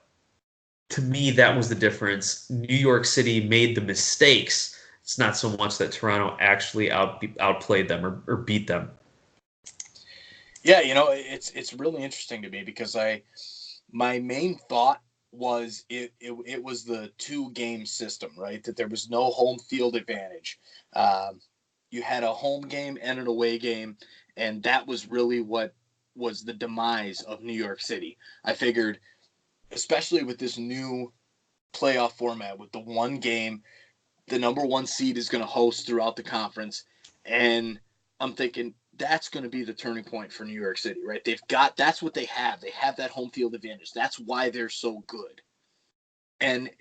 to me, that was the difference. New York City made the mistakes. It's not so much that Toronto actually outplayed them or beat them. Yeah, it's really interesting to me because my main thought was it was the 2-game system, right? That there was no home field advantage. You had a home game and an away game, and that was really what was the demise of New York City. I figured, especially with this new playoff format with the one game, the number one seed is going to host throughout the conference, and I'm thinking that's going to be the turning point for New York City, right? That's what they have. They have that home field advantage. That's why they're so good. And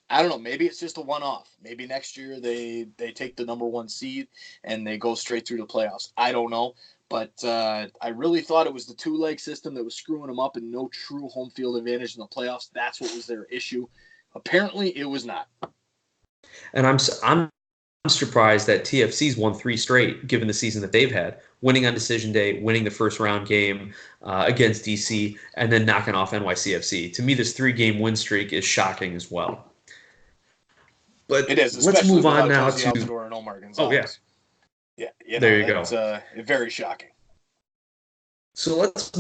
I don't know, maybe it's just a one-off. Maybe next year they take the number one seed and they go straight through the playoffs. I don't know. But I really thought it was the two-leg system that was screwing them up and no true home field advantage in the playoffs. That's what was their issue. Apparently, it was not. And I'm surprised that TFC's won 3 straight, given the season that they've had, winning on decision day, winning the first round game against DC, and then knocking off NYCFC. To me, this 3-game win streak is shocking as well. But it is. Let's move on now to Altidore and Omar Gonzalez. Yeah, there you go. It's very shocking. So let's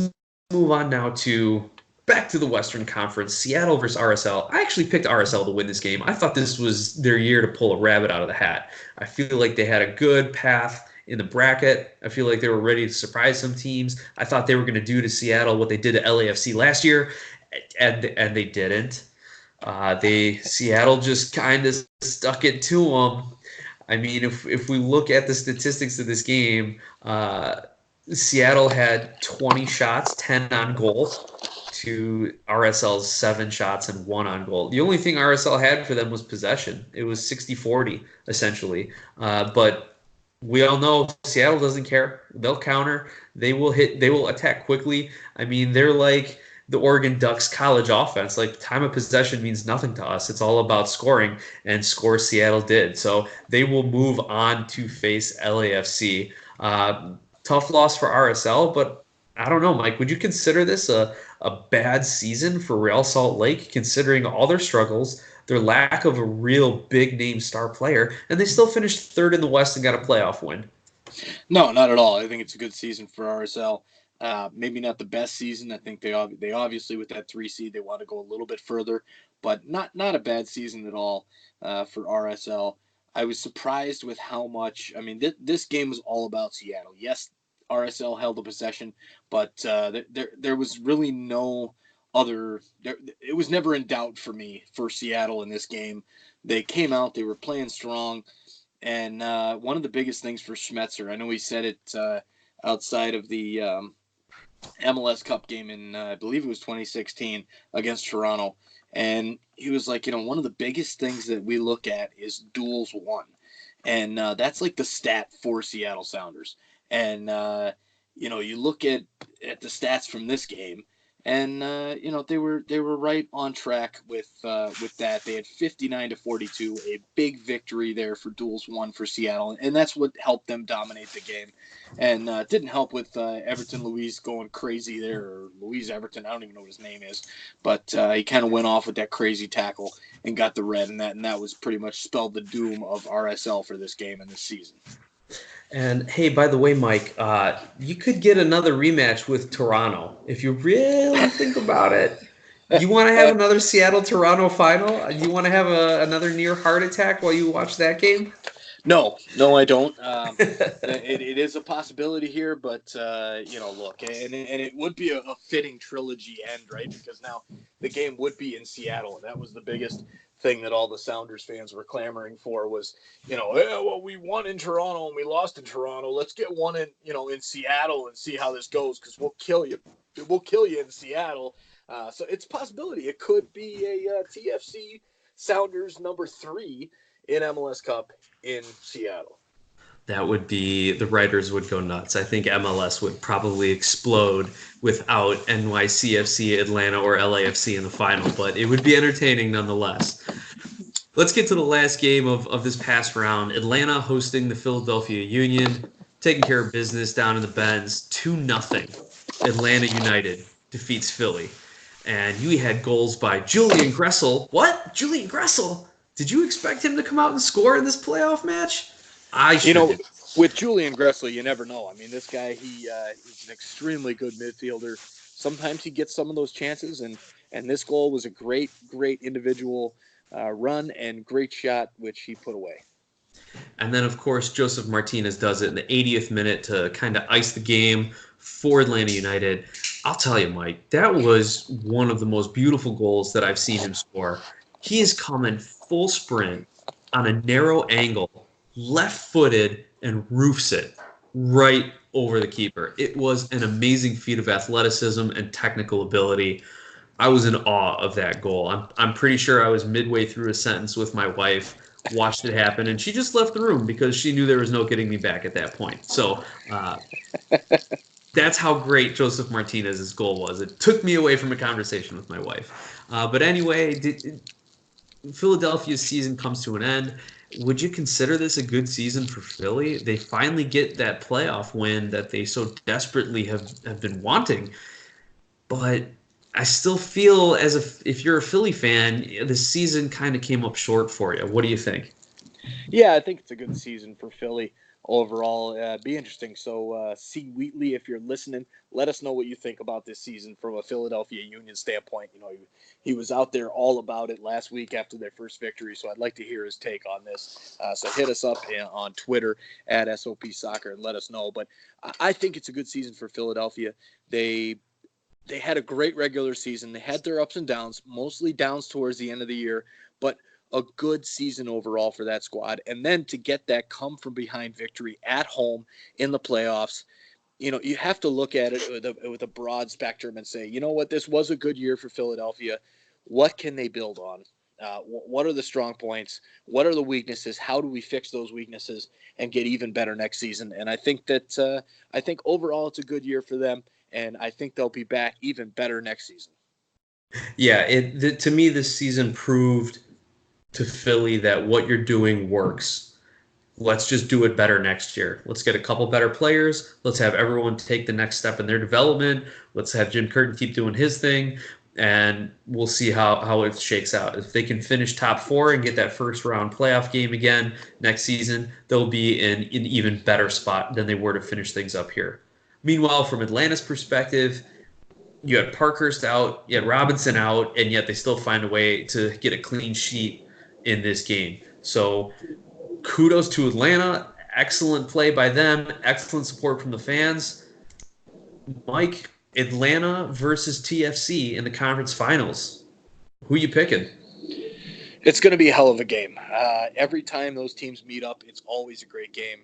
move on now to back to the Western Conference, Seattle versus RSL. I actually picked RSL to win this game. I thought this was their year to pull a rabbit out of the hat. I feel like they had a good path in the bracket. I feel like they were ready to surprise some teams. I thought they were going to do to Seattle what they did to LAFC last year, and they didn't. Seattle just kind of stuck it to them. I mean, if we look at the statistics of this game, Seattle had 20 shots, 10 on goal, to RSL's 7 shots and 1 on goal. The only thing RSL had for them was possession. It was 60-40, essentially. But we all know Seattle doesn't care. They'll counter. They will hit. They will attack quickly. I mean, they're like the Oregon Ducks college offense. Like, time of possession means nothing to us. It's all about scoring, and score Seattle did. So they will move on to face LAFC. Tough loss for RSL, but I don't know, Mike. Would you consider this a bad season for Real Salt Lake, considering all their struggles, their lack of a real big-name star player, and they still finished 3rd in the West and got a playoff win? No, not at all. I think it's a good season for RSL. Maybe not the best season. I think they obviously, with that 3 seed, they want to go a little bit further, but not a bad season at all for RSL. I was surprised with how much. I mean, this game was all about Seattle. Yes, RSL held the possession, but there was really no other. It was never in doubt for me for Seattle in this game. They came out. They were playing strong, and one of the biggest things for Schmetzer, I know he said it outside of the MLS Cup game in I believe it was 2016 against Toronto, and he was like, one of the biggest things that we look at is duels won, and that's like the stat for Seattle Sounders. And you look at the stats from this game, and they were right on track with that. They had 59-42, a big victory there for duels won for Seattle, and that's what helped them dominate the game. And it didn't help with Everton Luis going crazy there, or Luis Everton, I don't even know what his name is, but he kind of went off with that crazy tackle and got the red, and that was pretty much spelled the doom of RSL for this game and this season. And hey, by the way, Mike, you could get another rematch with Toronto if you really think about it. You want to have another Seattle-Toronto final? You want to have another near heart attack while you watch that game? No, I don't. It is a possibility here, but look, and it would be a fitting trilogy end, right? Because now the game would be in Seattle, and that was the biggest thing that all the Sounders fans were clamoring for was, we won in Toronto and we lost in Toronto. Let's get one in Seattle and see how this goes, because we'll kill you. We'll kill you in Seattle. So it's a possibility. It could be a TFC Sounders number 3 in MLS Cup in Seattle. That would be, the writers would go nuts. I think MLS would probably explode without NYCFC, Atlanta, or LAFC in the final, but it would be entertaining nonetheless. Let's get to the last game of this past round. Atlanta hosting the Philadelphia Union, taking care of business down in the Benz, 2-0. Atlanta United defeats Philly. And you had goals by Julian Gressel. What? Julian Gressel? Did you expect him to come out and score in this playoff match? With Julian Gressel, you never know. I mean, this guy, he's an extremely good midfielder. Sometimes he gets some of those chances, and And this goal was a great, great individual run and great shot, which he put away. And then, of course, Joseph Martinez does it in the 80th minute to kind of ice the game for Atlanta United. I'll tell you, Mike, that was one of the most beautiful goals that I've seen him score. He is coming full sprint on a narrow angle, left-footed, and roofs it right over the keeper. It was an amazing feat of athleticism and technical ability. I was in awe of that goal. I'm pretty sure I was midway through a sentence with my wife, watched it happen, and she just left the room because she knew there was no getting me back at that point. So that's how great Joseph Martinez's goal was. It took me away from a conversation with my wife. But anyway, Philadelphia's season comes to an end. Would you consider this a good season for Philly? They finally get that playoff win that they so desperately have been wanting. But I still feel as if you're a Philly fan, the season kind of came up short for you. What do you think? Yeah, I think it's a good season for Philly overall. Be interesting. So, C. Wheatley, if you're listening, let us know what you think about this season from a Philadelphia Union standpoint. You know, he was out there all about it last week after their first victory, so I'd like to hear his take on this. So hit us up on Twitter at SOP Soccer and let us know. But I think it's a good season for Philadelphia. They had a great regular season. They had their ups and downs, mostly downs towards the end of the year, but a good season overall for that squad. And then to get that come from behind victory at home in the playoffs, you know, you have to look at it with a broad spectrum and say, you know what, this was a good year for Philadelphia. What can they build on? What are the strong points? What are the weaknesses? How do we fix those weaknesses and get even better next season? And I think that I think overall it's a good year for them, and I think they'll be back even better next season. Yeah, to me, this season proved to Philly that what you're doing works. Let's just do it better next year. Let's get a couple better players. Let's have everyone take the next step in their development. Let's have Jim Curtin keep doing his thing, and we'll see how it shakes out. If they can finish top four and get that first round playoff game again next season, they'll be in an even better spot than they were to finish things up here. Meanwhile, from Atlanta's perspective, you had Parkhurst out, you had Robinson out, and yet they still find a way to get a clean sheet in this game. So kudos to Atlanta. Excellent play by them. Excellent support from the fans. Mike, Atlanta versus TFC in the conference finals. Who you picking? It's going to be a hell of a game. Every time those teams meet up, it's always a great game.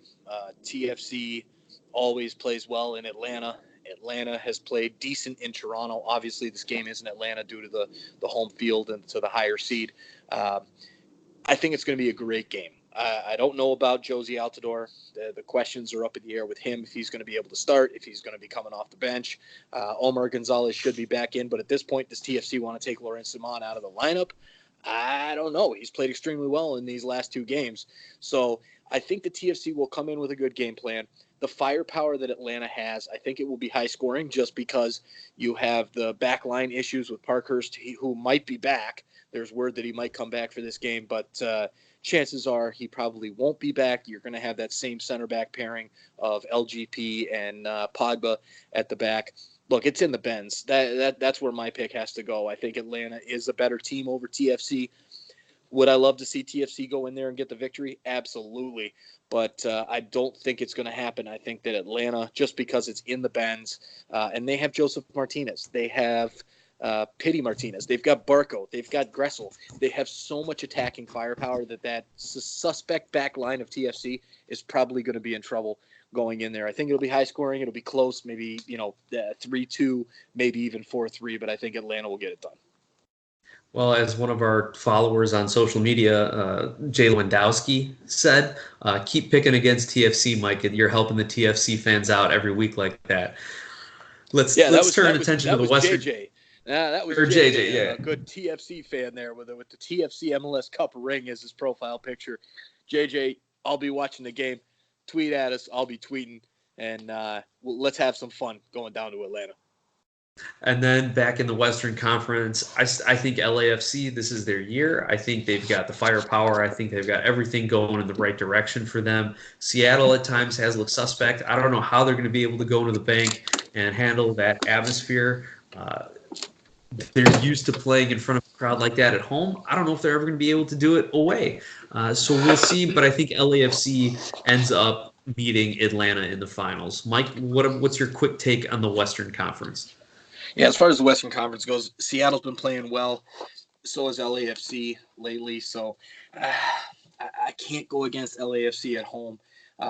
TFC always plays well in Atlanta. Atlanta has played decent in Toronto. Obviously, this game is in Atlanta due to the home field and to the higher seed. I think it's going to be a great game. I don't know about Josie Altidore. The questions are up in the air with him, if he's going to be able to start, if he's going to be coming off the bench. Omar Gonzalez should be back in, but at this point, does TFC want to take Laurent Simon out of the lineup? I don't know. He's played extremely well in these last two games. So I think the TFC will come in with a good game plan. The firepower that Atlanta has, I think it will be high scoring just because you have the backline issues with Parkhurst, who might be back. There's word that he might come back for this game, but chances are he probably won't be back. You're going to have that same center back pairing of LGP and Pogba at the back. Look, it's in the Benz. That's where my pick has to go. I think Atlanta is a better team over TFC. Would I love to see TFC go in there and get the victory? Absolutely. But I don't think it's going to happen. I think that Atlanta, just because it's in the Benz, and they have Joseph Martinez, they have Pity Martinez, they've got Barco, they've got Gressel. They have so much attacking firepower that suspect back line of TFC is probably going to be in trouble going in there. I think it'll be high scoring. It'll be close, maybe 3-2, maybe even 4-3. But I think Atlanta will get it done. Well, as one of our followers on social media, Jay Lewandowski, said, keep picking against TFC, Mike. You're helping the TFC fans out every week like that. Let's turn attention to the Western. JJ. That was JJ, yeah. A good TFC fan there with the TFC MLS Cup ring as his profile picture. JJ, I'll be watching the game. Tweet at us. I'll be tweeting. And let's have some fun going down to Atlanta. And then back in the Western Conference, I think LAFC, this is their year. I think they've got the firepower. I think they've got everything going in the right direction for them. Seattle at times has looked suspect. I don't know how they're going to be able to go into the bank and handle that atmosphere. they're used to playing in front of a crowd like that at home. I don't know if they're ever going to be able to do it away. So we'll see. But I think LAFC ends up beating Atlanta in the finals. Mike, what's your quick take on the Western Conference? Yeah, as far as the Western Conference goes, Seattle's been playing well. So has LAFC lately. So I can't go against LAFC at home.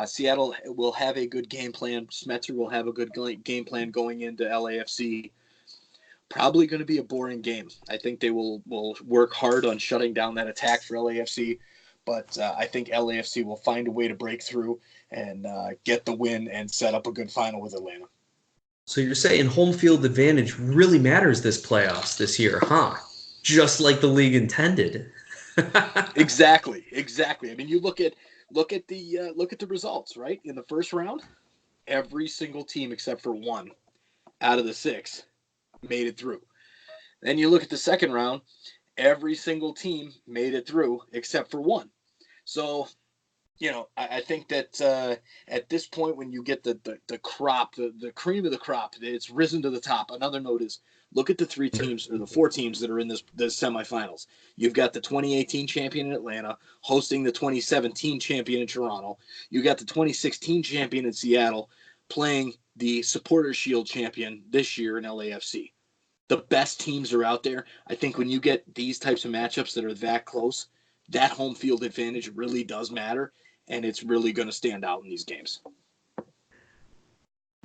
Seattle will have a good game plan. Smetzer will have a good game plan going into LAFC. Probably going to be a boring game. I think they will work hard on shutting down that attack for LAFC. But I think LAFC will find a way to break through and get the win and set up a good final with Atlanta. So you're saying home field advantage really matters this playoffs this year, huh? Just like the league intended. Exactly. I mean, you look at the results, right? In the first round, every single team except for one out of the 6 made it through. Then you look at the second round, every single team made it through except for one. So, I think that at this point, when you get the crop, the cream of the crop, it's risen to the top. Another note is, look at the 3 teams or the 4 teams that are in the semifinals. You've got the 2018 champion in Atlanta hosting the 2017 champion in Toronto. You got the 2016 champion in Seattle playing the Supporters Shield champion this year in LAFC. The best teams are out there. I think when you get these types of matchups that are that close, that home field advantage really does matter, and it's really going to stand out in these games.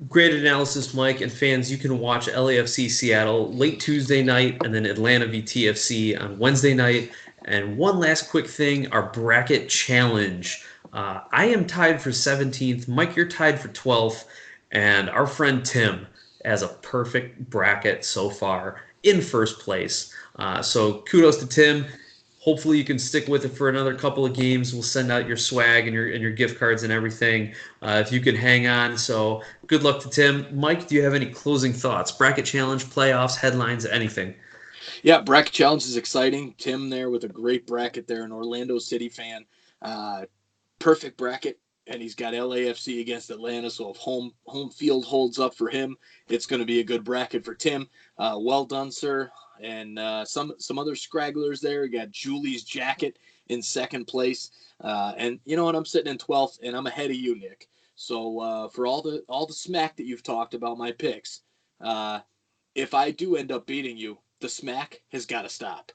Great analysis, Mike. And fans, you can watch LAFC Seattle late Tuesday night and then Atlanta v TFC on Wednesday night. And one last quick thing, our bracket challenge. I am tied for 17th. Mike, you're tied for 12th. And our friend Tim has a perfect bracket so far in first place. So kudos to Tim. Hopefully you can stick with it for another couple of games. We'll send out your swag and your gift cards and everything if you can hang on. So good luck to Tim. Mike, do you have any closing thoughts? Bracket challenge, playoffs, headlines, anything? Yeah, bracket challenge is exciting. Tim there with a great bracket there, an Orlando City fan. Perfect bracket, and he's got LAFC against Atlanta. So if home field holds up for him, it's going to be a good bracket for Tim. Well done, sir. And some other scragglers there. You got Julie's Jacket in second place, and you know what? I'm sitting in 12th, and I'm ahead of you, Nick. So for all the smack that you've talked about my picks, if I do end up beating you, the smack has got to stop.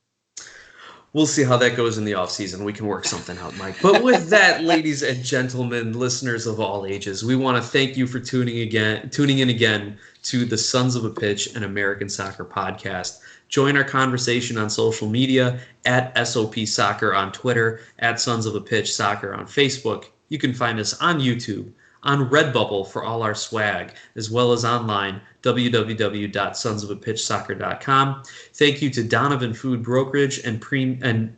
We'll see how that goes in the offseason. We can work something out, Mike. But with that, ladies and gentlemen, listeners of all ages, we want to thank you for tuning in again to the Sons of a Pitch, an American Soccer podcast. Join our conversation on social media at SOP Soccer on Twitter, at Sons of a Pitch Soccer on Facebook. You can find us on YouTube, on Redbubble for all our swag, as well as online, www.sonsofapitchsoccer.com. Thank you to Donovan Food Brokerage and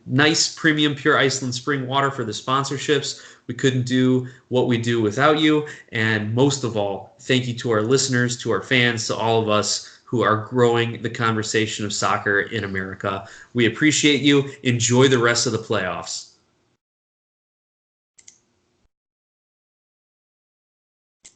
Nice Premium Pure Iceland Spring Water for the sponsorships. We couldn't do what we do without you. And most of all, thank you to our listeners, to our fans, to all of us who are growing the conversation of soccer in America. We appreciate you. Enjoy the rest of the playoffs.